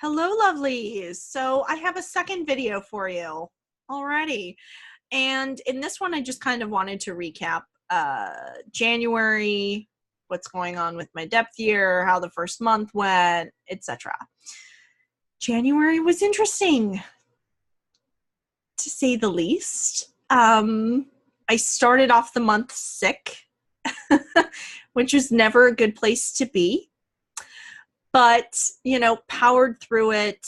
Hello, lovelies. So I have a second video for you already. And in this one, I just kind of wanted to recap January, what's going on with my depth year, how the first month went, etc. January was interesting, to say the least. I started off the month sick, which was never a good place to be. But, powered through it.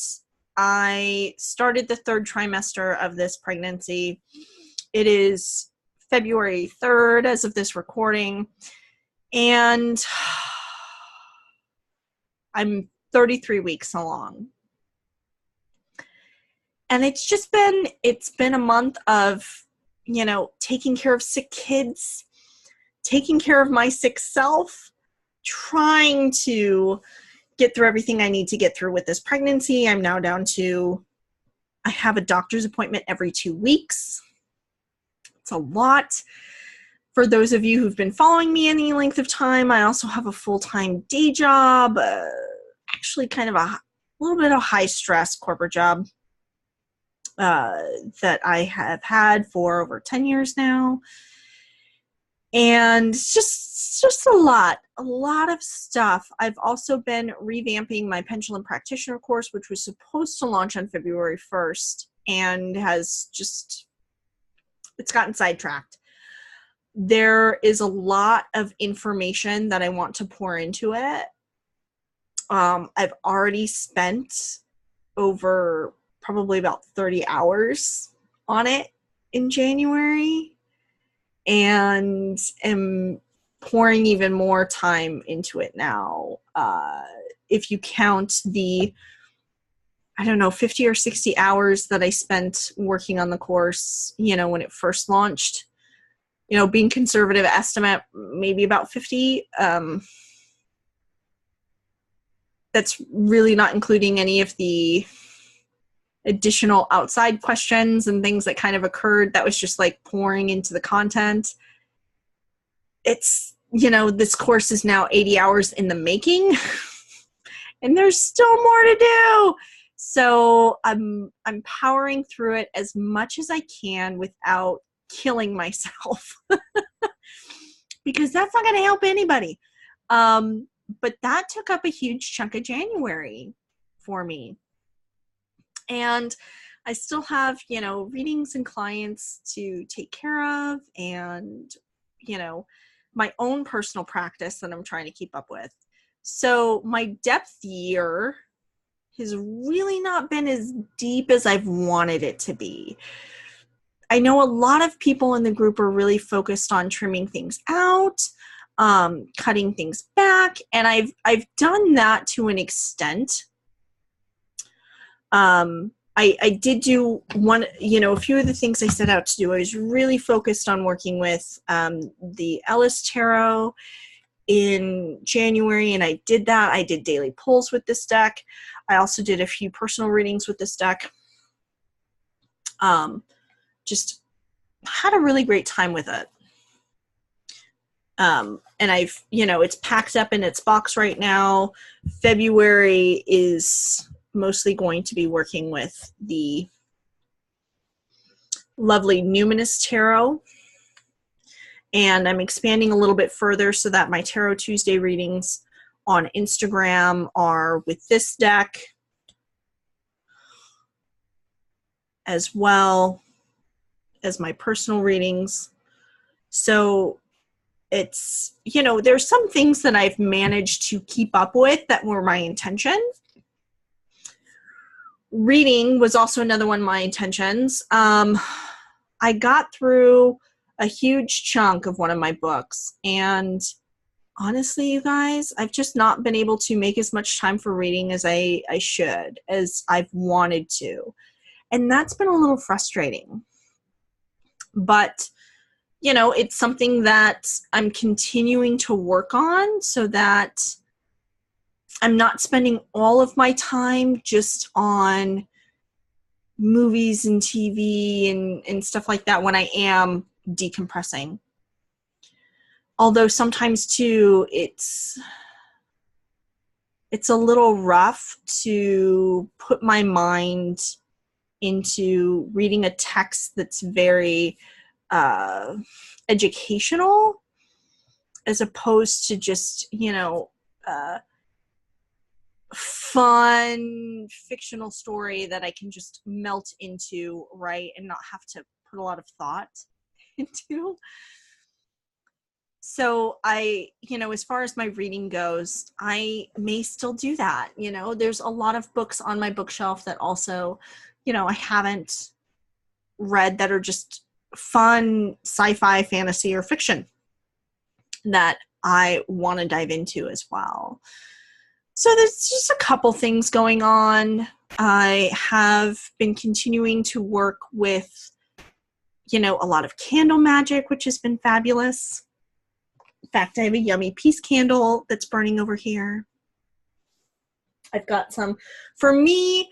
I started the third trimester of this pregnancy. It is February 3rd as of this recording. And I'm 33 weeks along. And it's been a month of, taking care of sick kids, taking care of my sick self, trying to get through everything I need to get through with this pregnancy. I'm now down to, I have a doctor's appointment every 2 weeks. It's a lot. For those of you who've been following me any length of time, I also have a full-time day job, actually kind of a little bit of high stress corporate job that I have had for over 10 years now. And it's just a lot of stuff. I've also been revamping my pendulum practitioner course, which was supposed to launch on February 1st and it's gotten sidetracked. There is a lot of information that I want to pour into it. I've already spent over probably about 30 hours on it in January. And am pouring even more time into it now. If you count the, 50 or 60 hours that I spent working on the course, when it first launched, being conservative estimate, maybe about 50. That's really not including any of the additional outside questions and things that kind of occurred that was just like pouring into the content. It's, this course is now 80 hours in the making and there's still more to do. So I'm powering through it as much as I can without killing myself because that's not going to help anybody. But that took up a huge chunk of January for me. And I still have, readings and clients to take care of and, my own personal practice that I'm trying to keep up with. So my depth year has really not been as deep as I've wanted it to be. I know a lot of people in the group are really focused on trimming things out, cutting things back, and I've done that to an extent. I did do a few of the things I set out to do. I was really focused on working with the Ellis Tarot in January, and I did that. I did daily pulls with this deck. I also did a few personal readings with this deck. Just had a really great time with it. And I've, it's packed up in its box right now. February is mostly going to be working with the lovely Numinous Tarot. And I'm expanding a little bit further so that my Tarot Tuesday readings on Instagram are with this deck as well as my personal readings. So it's, there's some things that I've managed to keep up with that were my intention. Reading was also another one of my intentions. I got through a huge chunk of one of my books, and honestly, you guys, I've just not been able to make as much time for reading as I should, as I've wanted to. And that's been a little frustrating. But, it's something that I'm continuing to work on so that I'm not spending all of my time just on movies and TV and stuff like that when I am decompressing. Although sometimes too, it's it's a little rough to put my mind into reading a text that's very educational, as opposed to just, fun fictional story that I can just melt into, right, and not have to put a lot of thought into. So as far as my reading goes, I may still do that. There's a lot of books on my bookshelf that also, I haven't read, that are just fun sci-fi, fantasy, or fiction that I want to dive into as well. So there's just a couple things going on. I have been continuing to work with, a lot of candle magic, which has been fabulous. In fact, I have a yummy peace candle that's burning over here. I've got some. For me,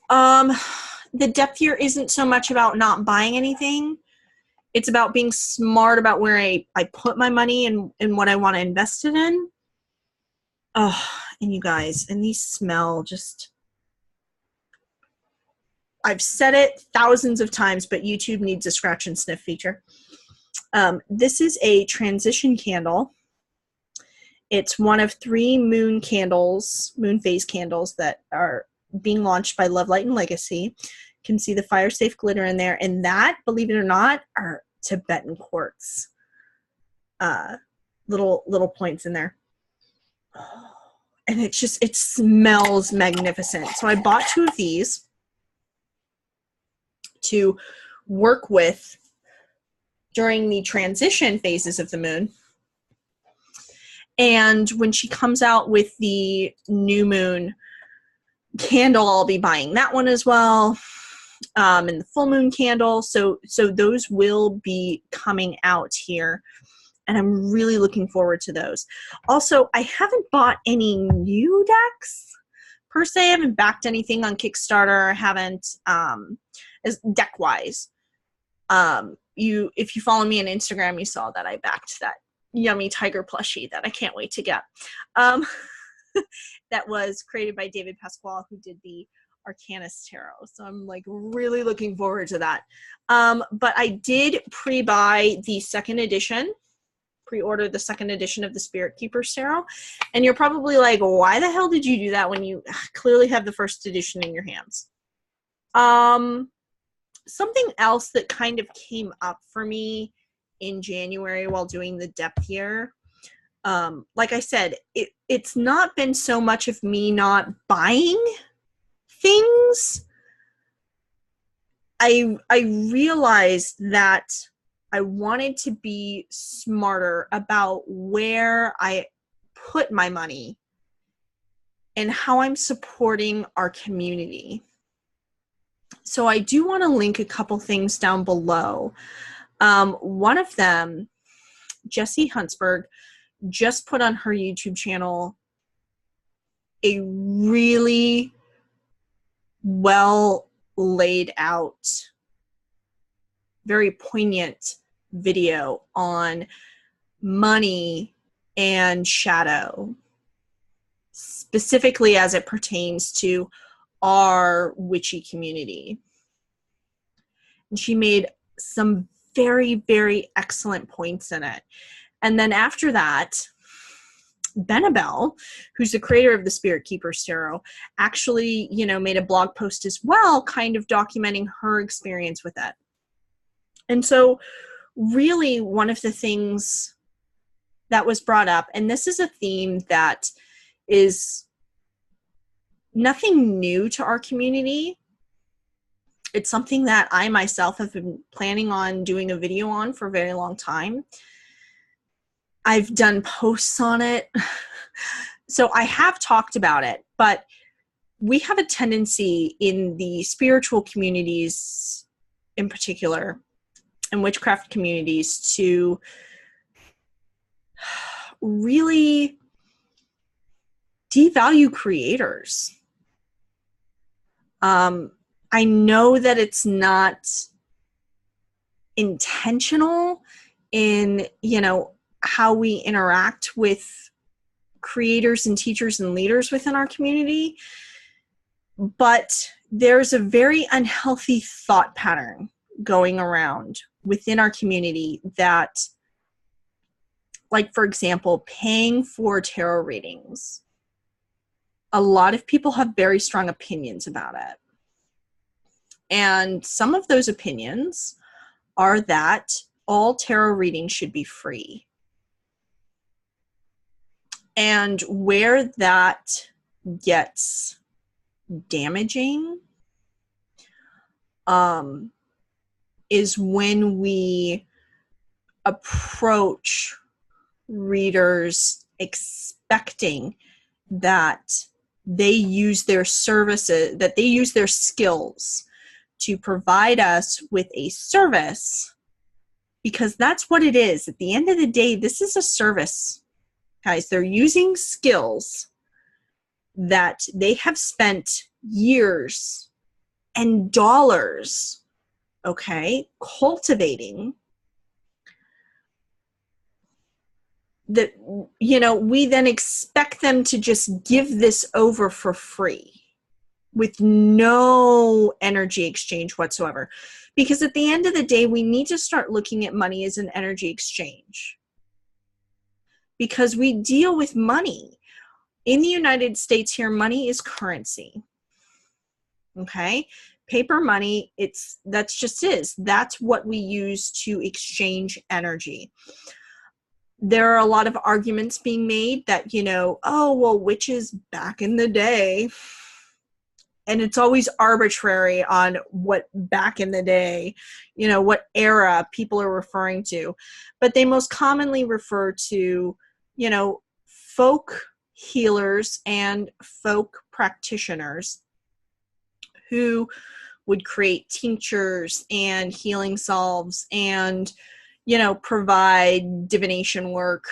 the depth year isn't so much about not buying anything. It's about being smart about where I put my money and what I want to invest it in. Oh, and you guys, and these smell just... I've said it thousands of times, but YouTube needs a scratch and sniff feature. This is a transition candle. It's one of 3 moon phase candles that are being launched by Love, Light, and Legacy. You can see the fire safe glitter in there, and that, believe it or not, are Tibetan quartz. Little points in there. And it smells magnificent. So I bought 2 of these to work with during the transition phases of the moon. And when she comes out with the new moon candle, I'll be buying that one as well. And the full moon candle. So those will be coming out here. And I'm really looking forward to those. Also, I haven't bought any new decks per se. I haven't backed anything on Kickstarter. I haven't, as deck-wise. If you follow me on Instagram, you saw that I backed that yummy tiger plushie that I can't wait to get. That was created by David Pasquale, who did the Arcanist Tarot. So I'm really looking forward to that. But I did pre-buy the second edition. Pre-order the second edition of the Spirit Keepers Tarot. And you're probably like, why the hell did you do that when you clearly have the first edition in your hands? Something else that kind of came up for me in January while doing the depth year, like I said, it's not been so much of me not buying things. I realized that I wanted to be smarter about where I put my money and how I'm supporting our community. So I do want to link a couple things down below. One of them, Jessi Huntenburg, just put on her YouTube channel a really well laid out, very poignant video on money and shadow, specifically as it pertains to our witchy community. And she made some very, very excellent points in it. And then after that, Benebell, who's the creator of the Spirit Keepers Tarot, actually, made a blog post as well, kind of documenting her experience with it. And so really one of the things that was brought up, and this is a theme that is nothing new to our community. It's something that I myself have been planning on doing a video on for a very long time. I've done posts on it. So I have talked about it, but we have a tendency in the spiritual communities in particular, and witchcraft communities, to really devalue creators. I know that it's not intentional in, how we interact with creators and teachers and leaders within our community, but there's a very unhealthy thought pattern going around within our community that, like, for example, paying for tarot readings. A lot of people have very strong opinions about it. And some of those opinions are that all tarot readings should be free. And where that gets damaging is when we approach readers expecting that they use their services, that they use their skills to provide us with a service, because that's what it is. At the end of the day, this is a service, guys. They're using skills that they have spent years and dollars, okay, cultivating, that, you know, we then expect them to just give this over for free with no energy exchange whatsoever. Because at the end of the day, we need to start looking at money as an energy exchange, because we deal with money. In the United States here, money is currency. Okay? Paper money, that's just is. That's what we use to exchange energy. There are a lot of arguments being made that, you know, oh, well, witches back in the day, and it's always arbitrary on what back in the day, you know, what era people are referring to. But they most commonly refer to, you know, folk healers and folk practitioners who would create tinctures and healing salves and, you know, provide divination work,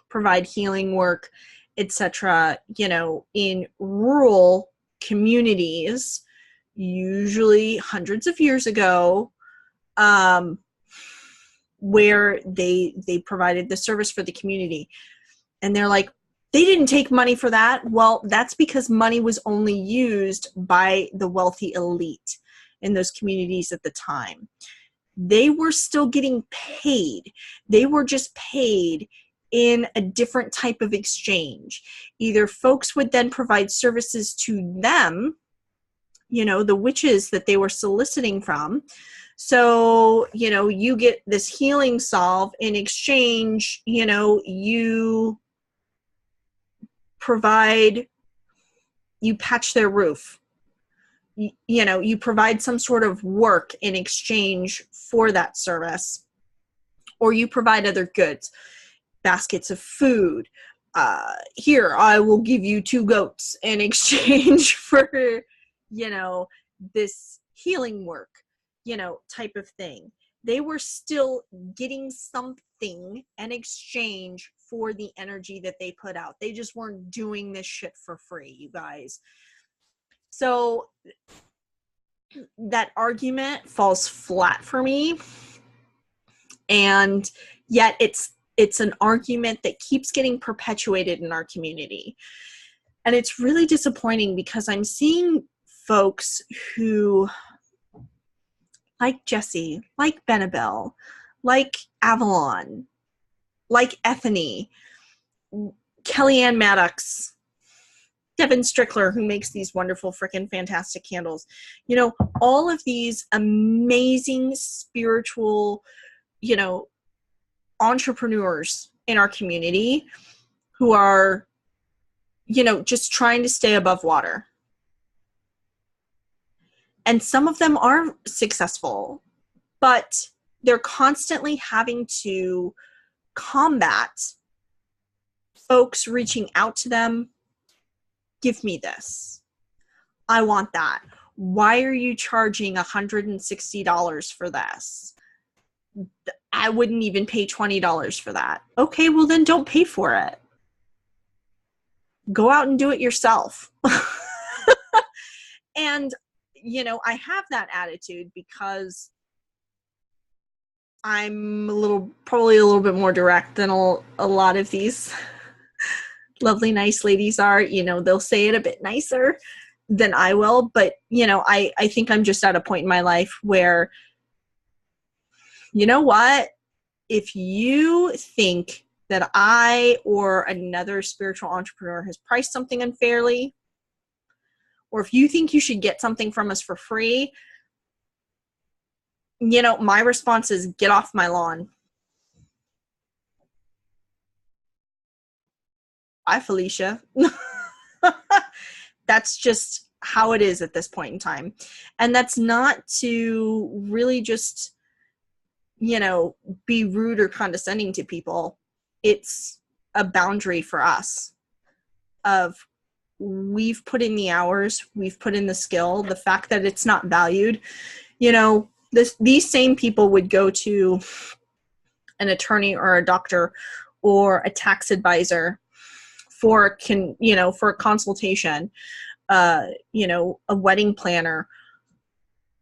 provide healing work, etc., you know, in rural communities, usually hundreds of years ago, where they provided the service for the community. And they're like, they didn't take money for that. Well, that's because money was only used by the wealthy elite in those communities at the time. They were still getting paid. They were just paid in a different type of exchange. Either folks would then provide services to them, you know, the witches that they were soliciting from. So, you know, you get this healing salve in exchange, you know, you provide, you patch their roof. You know, you provide some sort of work in exchange for that service, or you provide other goods, baskets of food. Here, I will give you 2 goats in exchange for, you know, this healing work, you know, type of thing. They were still getting something in exchange for the energy that they put out. They just weren't doing this shit for free, you guys. So that argument falls flat for me. And yet it's an argument that keeps getting perpetuated in our community. And it's really disappointing, because I'm seeing folks who, like Jessi, like Benebell, like Avalon, like Ethany, Kellyanne Maddox, Devin Strickler, who makes these wonderful, freaking fantastic candles. You know, all of these amazing spiritual, you know, entrepreneurs in our community who are, you know, just trying to stay above water. And some of them are successful, but they're constantly having to combat folks reaching out to them. Give me this. I want that. Why are you charging $160 for this? I wouldn't even pay $20 for that. Okay, well then don't pay for it. Go out and do it yourself. And, you know, I have that attitude because I'm probably a little bit more direct than a lot of these lovely, nice ladies are, they'll say it a bit nicer than I will. But, I think I'm just at a point in my life where, you know what? If you think that I or another spiritual entrepreneur has priced something unfairly, or if you think you should get something from us for free, my response is get off my lawn. Bye, Felicia. That's just how it is at this point in time. And that's not to really just, be rude or condescending to people. It's a boundary for us of we've put in the hours, we've put in the skill, the fact that it's not valued. These same people would go to an attorney or a doctor or a tax advisor for a consultation, a wedding planner,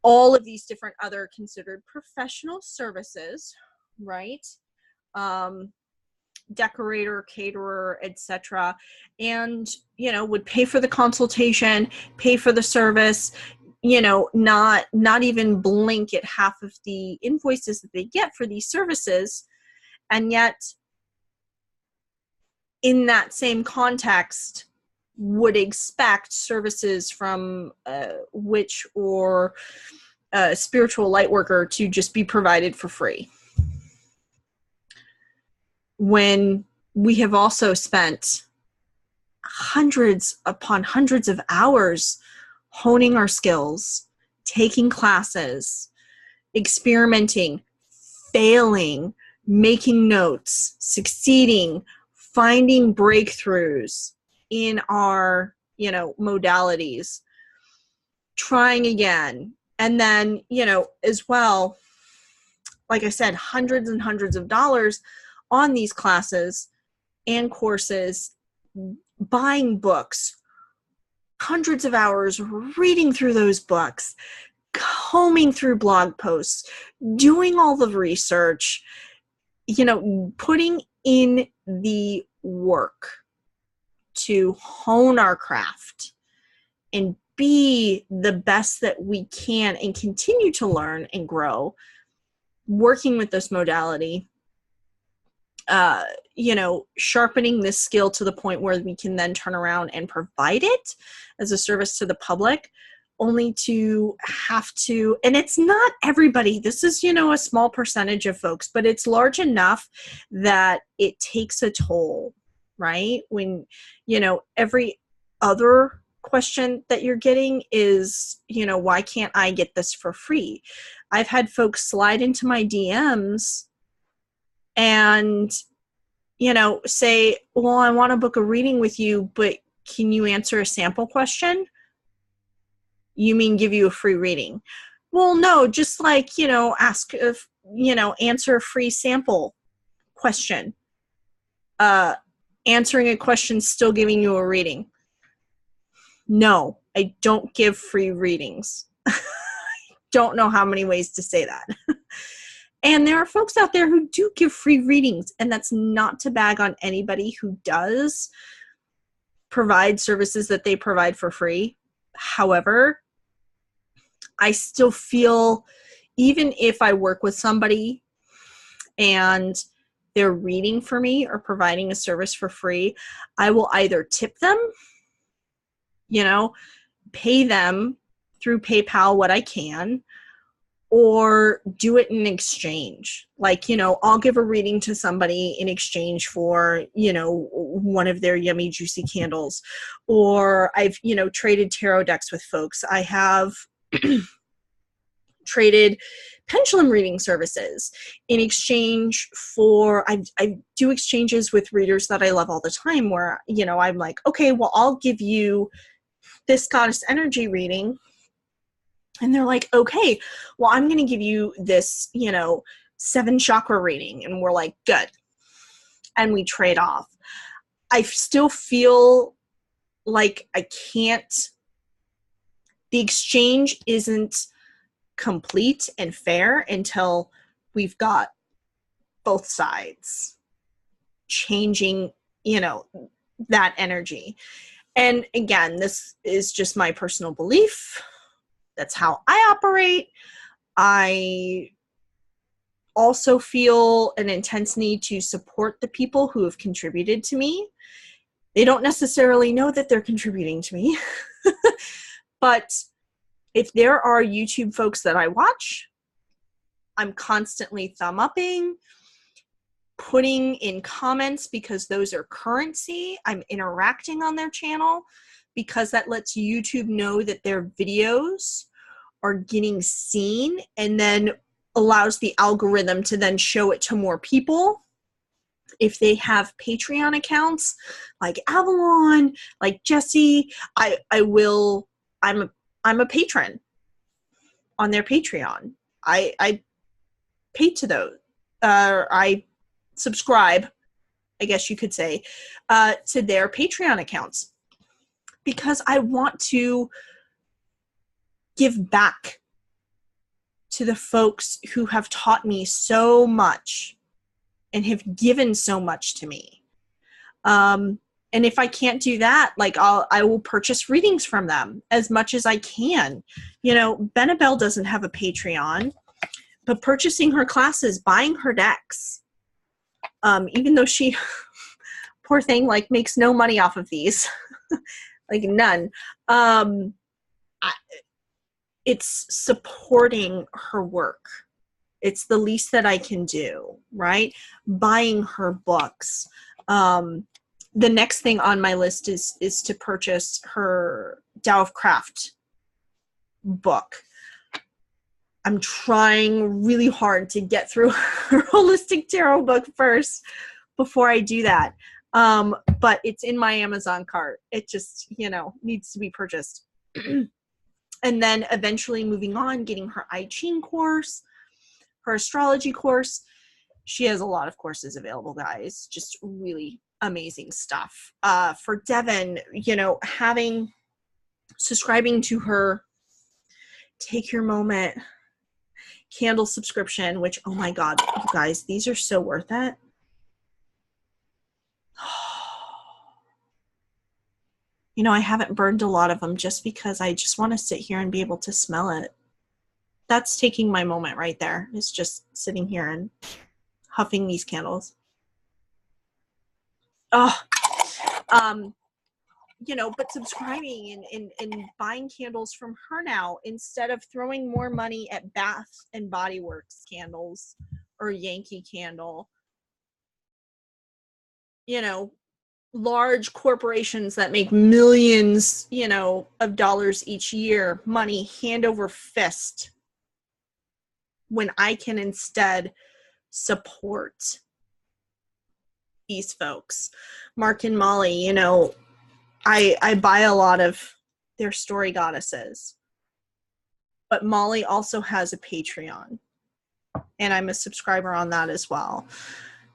all of these different other considered professional services, right? Decorator, caterer, etc., and would pay for the consultation, pay for the service, not even blink at half of the invoices that they get for these services. And yet in that same context would expect services from a witch or a spiritual light worker to just be provided for free, when we have also spent hundreds upon hundreds of hours honing our skills, taking classes, experimenting, failing, making notes, succeeding, finding breakthroughs in our, modalities, trying again. And then, as well, like I said, hundreds and hundreds of dollars on these classes and courses, buying books, hundreds of hours reading through those books, combing through blog posts, doing all the research, putting in the work to hone our craft and be the best that we can and continue to learn and grow, working with this modality, sharpening this skill to the point where we can then turn around and provide it as a service to the public, only to have to, and it's not everybody, this is, a small percentage of folks, but it's large enough that it takes a toll, right? When, every other question that you're getting is, why can't I get this for free? I've had folks slide into my DMs and, say, well, I want to book a reading with you, but can you answer a sample question? You mean give you a free reading? Well, no, just like, ask if, answer a free sample question. Answering a question, still giving you a reading. No, I don't give free readings. Don't know how many ways to say that. And there are folks out there who do give free readings, and that's not to bag on anybody who does provide services that they provide for free. However, I still feel, even if I work with somebody and they're reading for me or providing a service for free, I will either tip them, pay them through PayPal what I can, or do it in exchange. Like, I'll give a reading to somebody in exchange for, one of their yummy, juicy candles. Or I've, traded tarot decks with folks. I have traded pendulum reading services in exchange for, I do exchanges with readers that I love all the time where, I'm like, okay, well, I'll give you this goddess energy reading. And they're like, okay, well, I'm going to give you this, 7 chakra reading. And we're like, good. And we trade off. I still feel like I can't, the exchange isn't complete and fair until we've got both sides changing, that energy. And again, this is just my personal belief. That's how I operate. I also feel an intense need to support the people who have contributed to me. They don't necessarily know that they're contributing to me. But if there are YouTube folks that I watch, I'm constantly thumb upping, putting in comments because those are currency. I'm interacting on their channel because that lets YouTube know that their videos are getting seen, and then allows the algorithm to then show it to more people. If they have Patreon accounts like Avalon, like Jessi, I'm a patron on their Patreon. I pay to those. I subscribe, I guess you could say, to their Patreon accounts because I want to give back to the folks who have taught me so much and have given so much to me. And if I can't do that, like I will purchase readings from them as much as I can. You know, Benebell doesn't have a Patreon, but purchasing her classes, buying her decks, even though she, poor thing, like makes no money off of these, like none. It's supporting her work. It's the least that I can do, right? Buying her books. The next thing on my list is to purchase her Tao of Craft book. I'm trying really hard to get through her holistic tarot book first before I do that. But it's in my Amazon cart. It just, needs to be purchased. And then eventually moving on, getting her I Ching course, her astrology course. She has a lot of courses available, guys. Just really amazing stuff. For Devin, subscribing to her Take Your Moment candle subscription, which, oh my God, you guys, these are so worth it. I haven't burned a lot of them just because I just want to sit here and be able to smell it. That's taking my moment right there. It's just sitting here and huffing these candles. Oh, but subscribing and buying candles from her now instead of throwing more money at Bath and Body Works candles or Yankee Candle. Large corporations that make millions, of dollars each year, money hand over fist, when I can instead support these folks. Mark and Molly, I buy a lot of their story goddesses, but Molly also has a Patreon, and I'm a subscriber on that as well.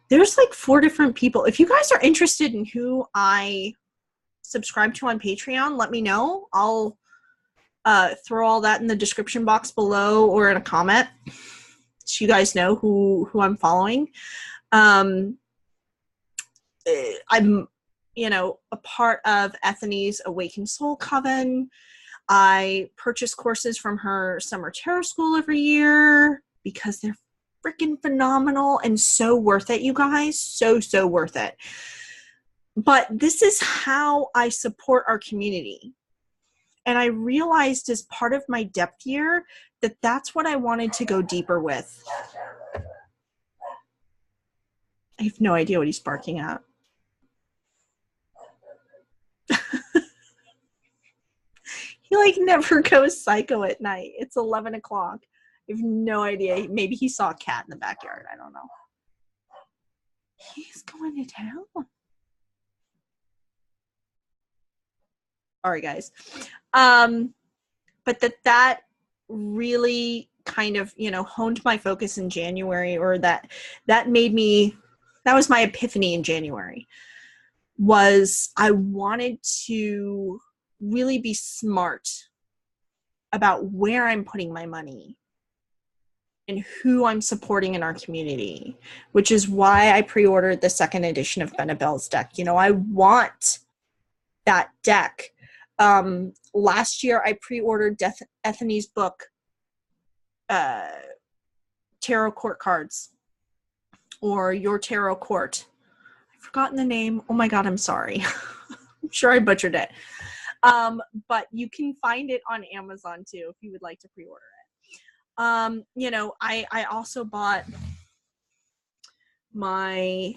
There's like 4 different people. If you guys are interested in who I subscribe to on Patreon, let me know. I'll throw all that in the description box below or in a comment so you guys know who I'm following. I'm, a part of Ethany's Awakened Soul Coven. I purchase courses from her Summer Tarot School every year because they're freaking phenomenal and so worth it, you guys. So worth it. But this is how I support our community. And I realized as part of my depth year that that's what I wanted to go deeper with. I have no idea what he's barking at. He never goes psycho at night. It's 11 o'clock. I have no idea. Maybe he saw a cat in the backyard. I don't know. He's going to town. All right, guys. But that really kind of, honed my focus in January, or that was my epiphany in January, was I wanted to really be smart about where I'm putting my money and who I'm supporting in our community, which is why I pre-ordered the second edition of Benebell's deck. You know, I want that deck. Last year I pre-ordered Ethany's book, Tarot Court Cards, or Your Tarot Court. I've forgotten the name. Oh my God, I'm sorry. I'm sure I butchered it. But you can find it on Amazon too, if you would like to pre-order it. You know, I also bought my,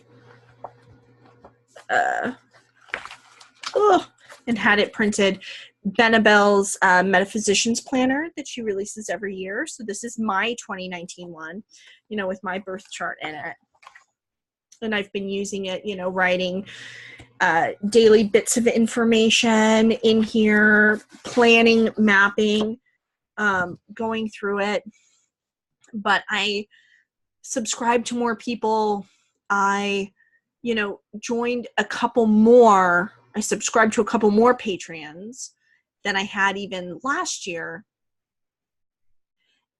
and had it printed, Benebell's Metaphysicians Planner that she releases every year. So this is my 2019 one, you know, with my birth chart in it. And I've been using it, you know, writing daily bits of information in here, planning, mapping, going through it. But I subscribed to more people. I, you know, joined a couple more. I subscribed to a couple more Patreons than I had even last year,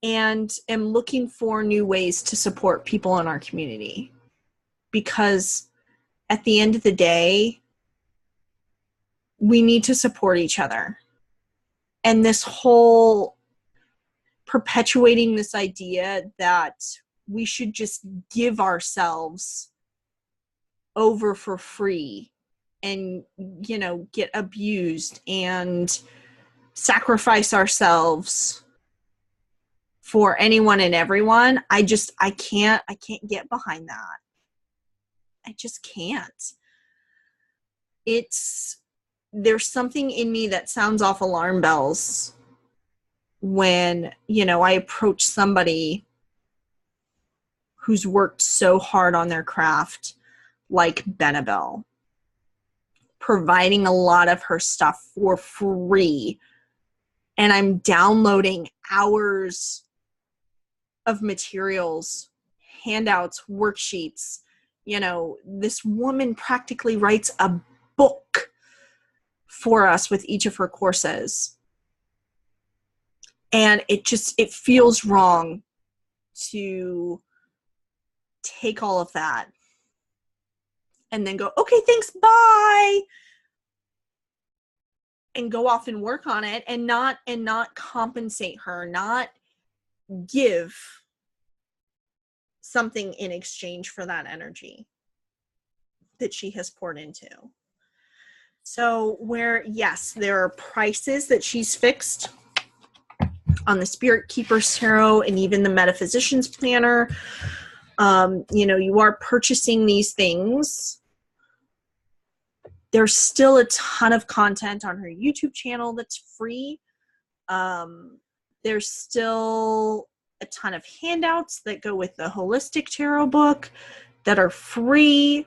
and am looking for new ways to support people in our community, because at the end of the day, we need to support each other. And this whole perpetuating this idea that we should just give ourselves over for free and, you know, get abused and sacrifice ourselves for anyone and everyone. I can't get behind that. I just can't. There's something in me that sounds off alarm bells when, you know, I approach somebody who's worked so hard on their craft, like Benebell, providing a lot of her stuff for free. And I'm downloading hours of materials, handouts, worksheets. You know, this woman practically writes a book for us with each of her courses. And it feels wrong to take all of that and then go, okay, thanks, bye, and go off and work on it and not compensate her, not give something in exchange for that energy that she has poured into. So where, yes, there are prices that she's fixed on the Spirit Keeper's Tarot and even the Metaphysician's Planner. You know, you are purchasing these things. There's still a ton of content on her YouTube channel that's free. There's still a ton of handouts that go with the Holistic Tarot book that are free.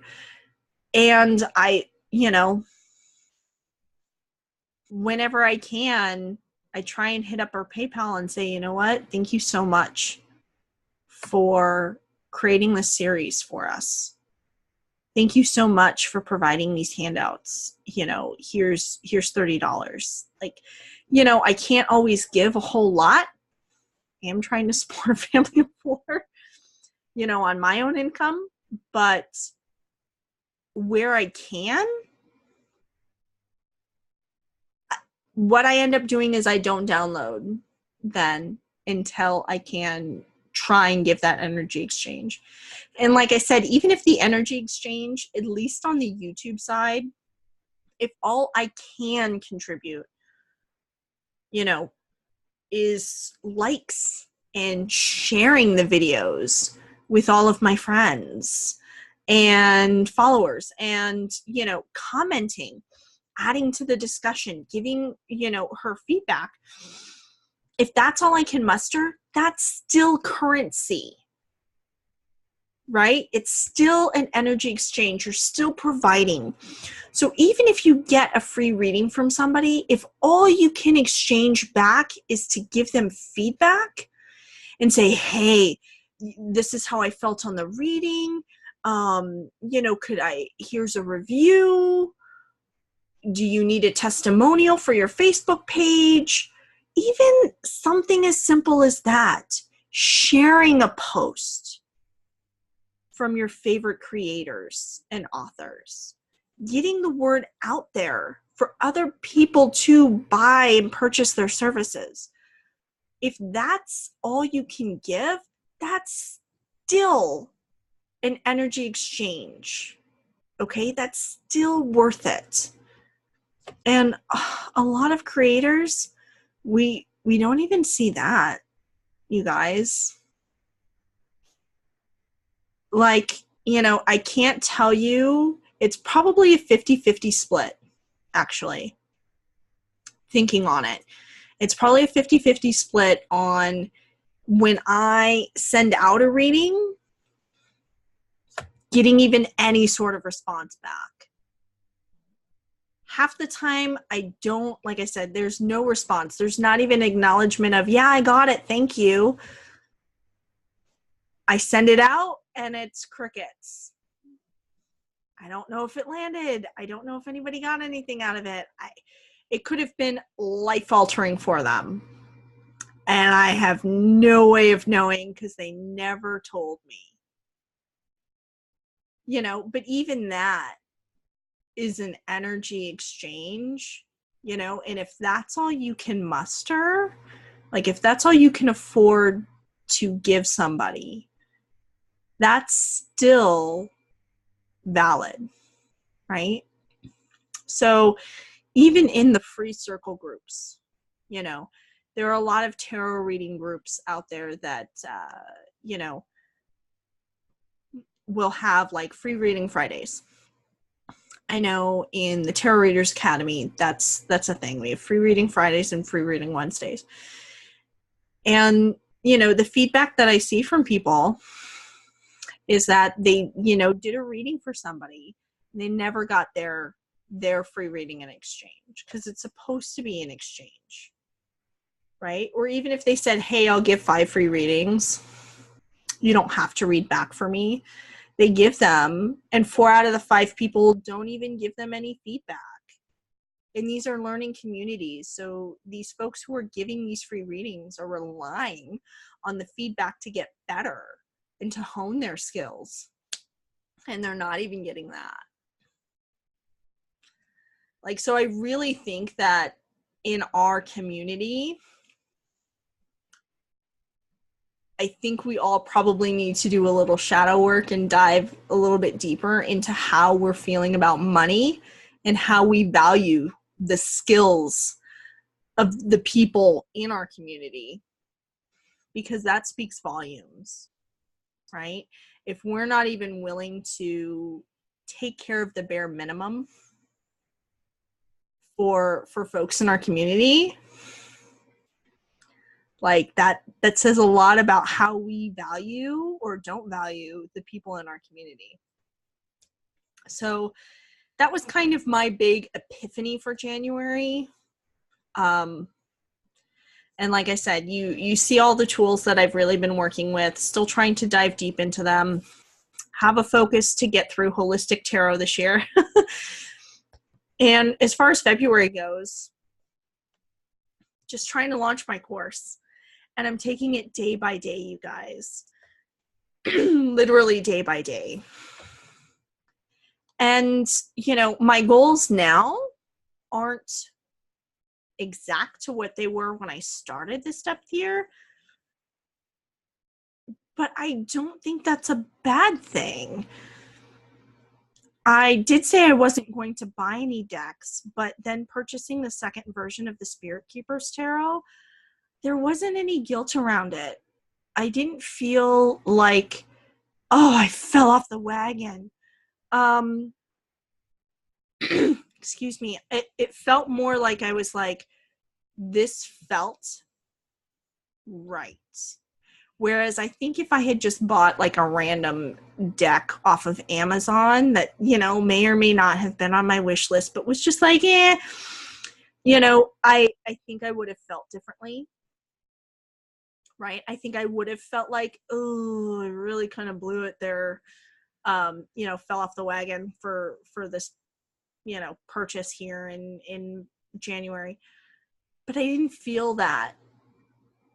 And I, you know, whenever I can, I try and hit up her PayPal and say, you know what, thank you so much for creating this series for us. Thank you so much for providing these handouts. You know, here's $30. Like, you know, I can't always give a whole lot. I am trying to support a family of 4, you know, on my own income, but where I can, what I end up doing is I don't download then until I can try and give that energy exchange. And like I said, even if the energy exchange, at least on the YouTube side, if all I can contribute, you know, is likes and sharing the videos with all of my friends and followers and, you know, commenting, adding to the discussion, giving, you know, her feedback. If that's all I can muster, that's still currency, right? It's still an energy exchange. You're still providing. So even if you get a free reading from somebody, if all you can exchange back is to give them feedback and say, hey, this is how I felt on the reading. You know, here's a review. Do you need a testimonial for your Facebook page? Even something as simple as that sharing a post from your favorite creators and authors, getting the word out there for other people to buy and purchase their services. If that's all you can give, that's still an energy exchange. Okay, that's still worth it. And a lot of creators, we don't even see that, you guys. Like, I can't tell you, it's probably a 50-50 split, actually. Thinking on it. It's probably a 50-50 split on when I send out a reading, getting even any sort of response back. Half the time, I don't, like I said, there's no response. There's not even acknowledgement of, yeah, I got it, thank you. I send it out, and it's crickets. I don't know if it landed. I don't know if anybody got anything out of it. It could have been life-altering for them. And I have no way of knowing because they never told me. But even that is an energy exchange, and if that's all you can muster, like if that's all you can afford to give somebody, that's still valid, right? So even in the free circle groups, there are a lot of tarot reading groups out there that, will have like free reading Fridays. I know in the Tarot Readers Academy, that's a thing. We have free reading Fridays and free reading Wednesdays. And, the feedback that I see from people is that they, did a reading for somebody. And they never got their free reading in exchange because it's supposed to be an exchange, right? Or even if they said, hey, I'll give 5 free readings, you don't have to read back for me. They give them, and 4 out of the 5 people don't even give them any feedback. And these are learning communities. So these folks who are giving these free readings are relying on the feedback to get better and to hone their skills. And they're not even getting that. Like, so I really think that in our community, I think we all probably need to do a little shadow work and dive a little bit deeper into how we're feeling about money and how we value the skills of the people in our community, because that speaks volumes, right? If we're not even willing to take care of the bare minimum for folks in our community, like that says a lot about how we value or don't value the people in our community. So that was kind of my big epiphany for January. And like I said, you see all the tools that I've really been working with, still trying to dive deep into them, have a focus to get through holistic tarot this year. And as far as February goes, just trying to launch my course. And I'm taking it day by day, you guys. Literally day by day. And, my goals now aren't exact to what they were when I started this depth year. But I don't think that's a bad thing. I did say I wasn't going to buy any decks, but then purchasing the second version of the Spirit Keepers Tarot, there wasn't any guilt around it. I didn't feel like, oh, I fell off the wagon. Excuse me. It felt more like I was like, this felt right. Whereas I think if I had just bought like a random deck off of Amazon that, may or may not have been on my wish list, but was just like, I think I would have felt differently. Right? I think I would have felt like, oh, I really kind of blew it there. Fell off the wagon for this, purchase here in January. But I didn't feel that.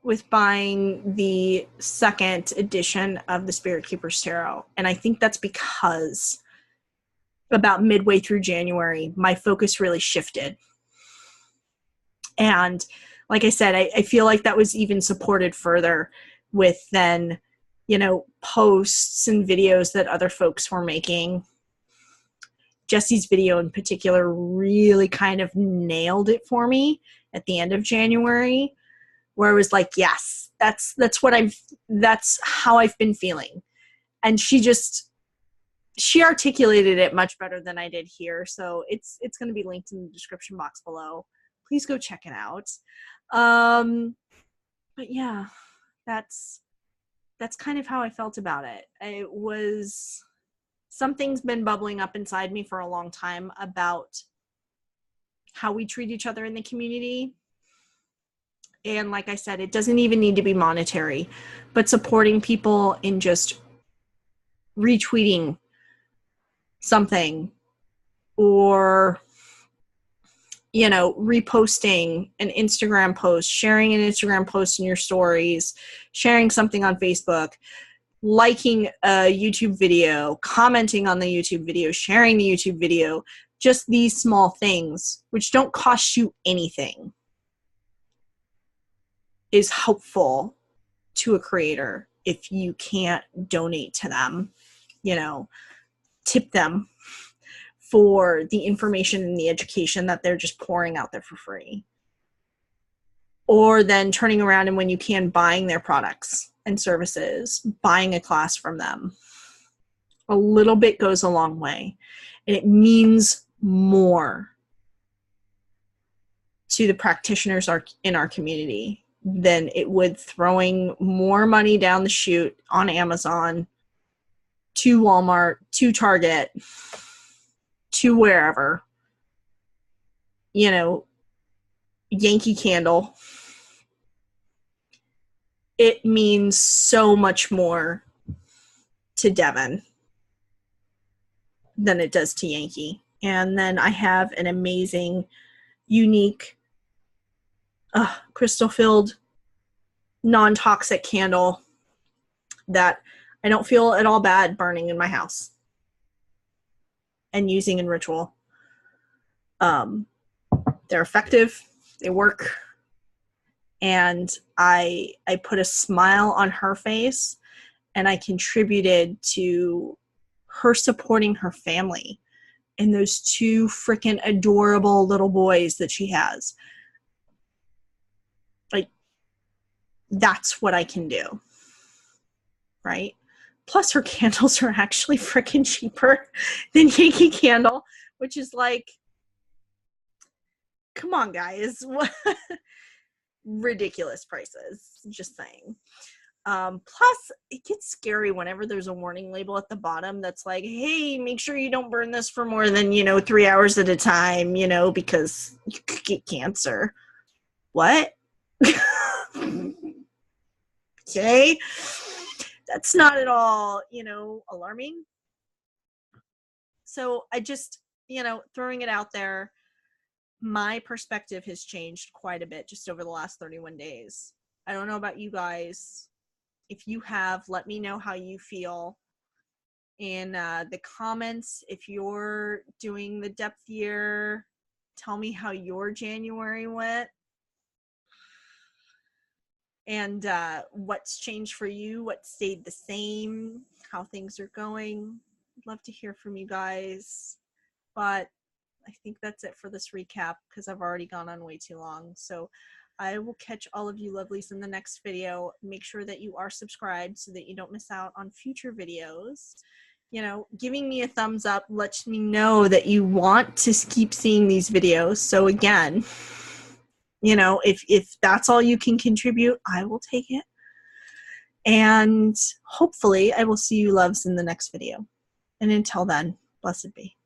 with buying the second edition of the Spirit Keepers Tarot. And I think that's because about midway through January, my focus really shifted. And like I said, I feel like that was even supported further with then, you know, posts and videos that other folks were making. Jessi's video in particular really kind of nailed it for me at the end of January, where I was like, yes, that's how I've been feeling. And she articulated it much better than I did here. So it's going to be linked in the description box below. Please go check it out. But yeah, that's kind of how I felt about it. It was, something's been bubbling up inside me for a long time about how we treat each other in the community. And like I said, it doesn't even need to be monetary, but supporting people in just retweeting something, or, you know, reposting an Instagram post, sharing an Instagram post in your stories, sharing something on Facebook, liking a YouTube video, commenting on the YouTube video, sharing the YouTube video, just these small things, which don't cost you anything, is helpful to a creator. If you can't donate to them, you know, tip them for the information and the education that they're just pouring out there for free. Or then turning around and, when you can, buying their products and services, buying a class from them. A little bit goes a long way. And it means more to the practitioners in our community than it would throwing more money down the chute on Amazon, to Walmart, to Target, to wherever, you know, Yankee Candle. It means so much more to Devin than it does to Yankee. And then I have an amazing, unique, crystal-filled, non-toxic candle that I don't feel at all bad burning in my house and using in ritual. They're effective, they work, and I put a smile on her face, and I contributed to her supporting her family and those two freaking adorable little boys that she has. Like, that's what I can do, right? Plus, her candles are actually freaking cheaper than Yankee Candle, which is like, come on, guys. Ridiculous prices, just saying. Plus, it gets scary whenever there's a warning label at the bottom that's like, hey, make sure you don't burn this for more than, 3 hours at a time, because you could get cancer. What? Okay. That's not at all, alarming. So I just, throwing it out there, my perspective has changed quite a bit just over the last 31 days. I don't know about you guys. If you have, let me know how you feel in the comments. If you're doing the depth year, tell me how your January went. And what's changed for you, what stayed the same, how things are going. I'd love to hear from you guys. But I think that's it for this recap, because I've already gone on way too long. So I will catch all of you lovelies in the next video. Make sure that you are subscribed so that you don't miss out on future videos. Giving me a thumbs up lets me know that you want to keep seeing these videos. So again, if that's all you can contribute, I will take it. And hopefully I will see you loves in the next video. And until then, blessed be.